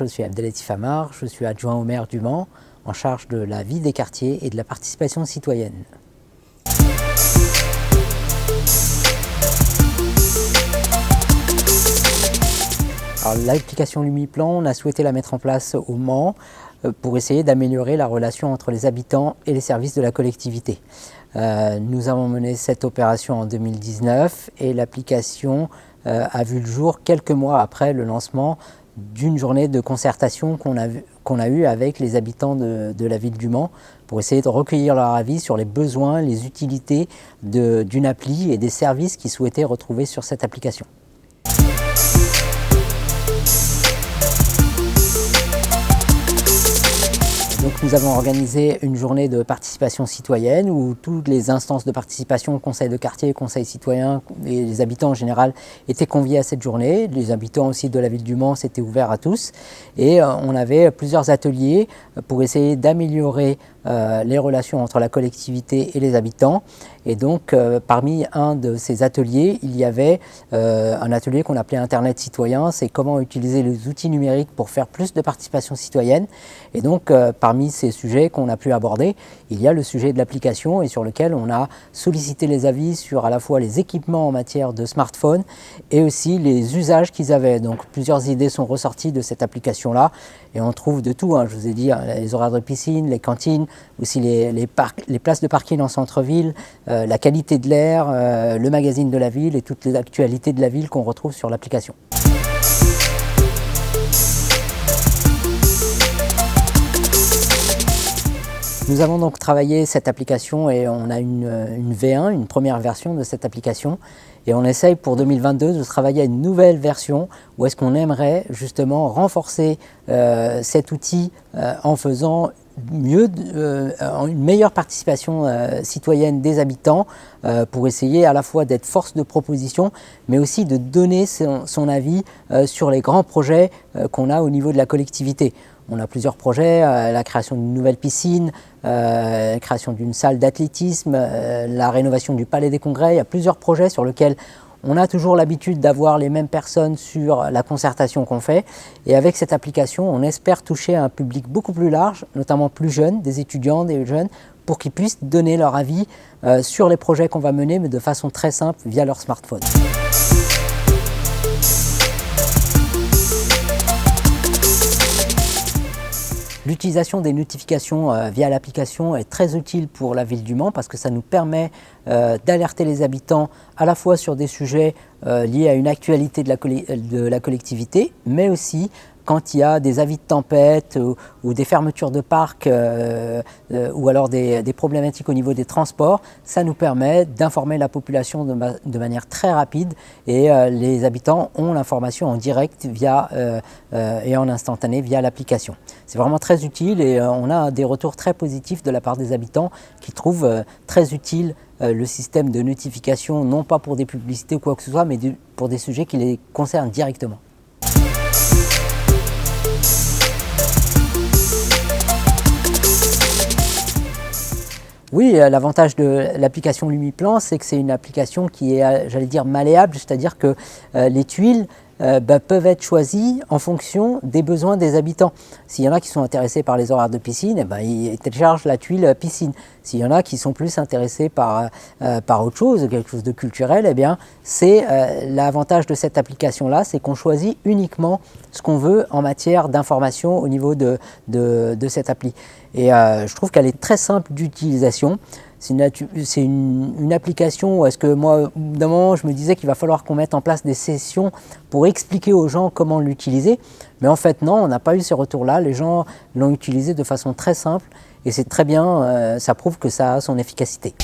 je suis Abdelatif Amar, je suis adjoint au maire du Mans, en charge de la vie des quartiers et de la participation citoyenne. L'application Lumiplan, on a souhaité la mettre en place au Mans pour essayer d'améliorer la relation entre les habitants et les services de la collectivité. Nous avons mené cette opération en 2019 et l'application a vu le jour quelques mois après le lancement d'une journée de concertation qu'on a eue avec les habitants de la ville du Mans pour essayer de recueillir leur avis sur les besoins, les utilités d'une appli et des services qu'ils souhaitaient retrouver sur cette application. Donc nous avons organisé une journée de participation citoyenne où toutes les instances de participation, conseil de quartier, conseil citoyen et les habitants en général étaient conviés à cette journée. Les habitants aussi de la ville du Mans, c'était ouvert à tous. Et on avait plusieurs ateliers pour essayer d'améliorer les relations entre la collectivité et les habitants. Et donc parmi un de ces ateliers, il y avait un atelier qu'on appelait Internet citoyen, c'est comment utiliser les outils numériques pour faire plus de participation citoyenne. Et donc parmi ces sujets qu'on a pu aborder, il y a le sujet de l'application et sur lequel on a sollicité les avis sur à la fois les équipements en matière de smartphone et aussi les usages qu'ils avaient. Donc plusieurs idées sont ressorties de cette application-là et on trouve de tout, hein. Je vous ai dit les horaires de piscine, les cantines, aussi les places de parking en centre-ville, la qualité de l'air, le magazine de la ville et toutes les actualités de la ville qu'on retrouve sur l'application. Nous avons donc travaillé cette application et on a une V1, une première version de cette application. Et on essaye pour 2022 de travailler à une nouvelle version où est-ce qu'on aimerait justement renforcer cet outil en faisant une meilleure participation citoyenne des habitants pour essayer à la fois d'être force de proposition mais aussi de donner son avis sur les grands projets qu'on a au niveau de la collectivité. On a plusieurs projets, la création d'une nouvelle piscine, la création d'une salle d'athlétisme, la rénovation du Palais des Congrès. Il y a plusieurs projets sur lesquels on a toujours l'habitude d'avoir les mêmes personnes sur la concertation qu'on fait. Et avec cette application, on espère toucher un public beaucoup plus large, notamment plus jeune, des étudiants, des jeunes, pour qu'ils puissent donner leur avis sur les projets qu'on va mener, mais de façon très simple via leur smartphone. L'utilisation des notifications via l'application est très utile pour la ville du Mans parce que ça nous permet d'alerter les habitants à la fois sur des sujets liés à une actualité de la collectivité, mais aussi quand il y a des avis de tempête ou des fermetures de parcs ou alors des problématiques au niveau des transports, ça nous permet d'informer la population de manière très rapide et les habitants ont l'information en direct et en instantané via l'application. C'est vraiment très utile et on a des retours très positifs de la part des habitants qui trouvent très utile le système de notification, non pas pour des publicités ou quoi que ce soit, mais pour des sujets qui les concernent directement. Oui, l'avantage de l'application Lumiplan, c'est que c'est une application qui est, j'allais dire, malléable, c'est-à-dire que les tuiles peuvent être choisies en fonction des besoins des habitants. S'il y en a qui sont intéressés par les horaires de piscine, ils téléchargent la tuile piscine. S'il y en a qui sont plus intéressés par autre chose, quelque chose de culturel, c'est l'avantage de cette application-là, c'est qu'on choisit uniquement ce qu'on veut en matière d'information au niveau de cette appli. Et je trouve qu'elle est très simple d'utilisation. C'est une application où est-ce que moi, d'un moment, je me disais qu'il va falloir qu'on mette en place des sessions pour expliquer aux gens comment l'utiliser. Mais en fait, non, on n'a pas eu ces retours-là. Les gens l'ont utilisé de façon très simple et c'est très bien, ça prouve que ça a son efficacité.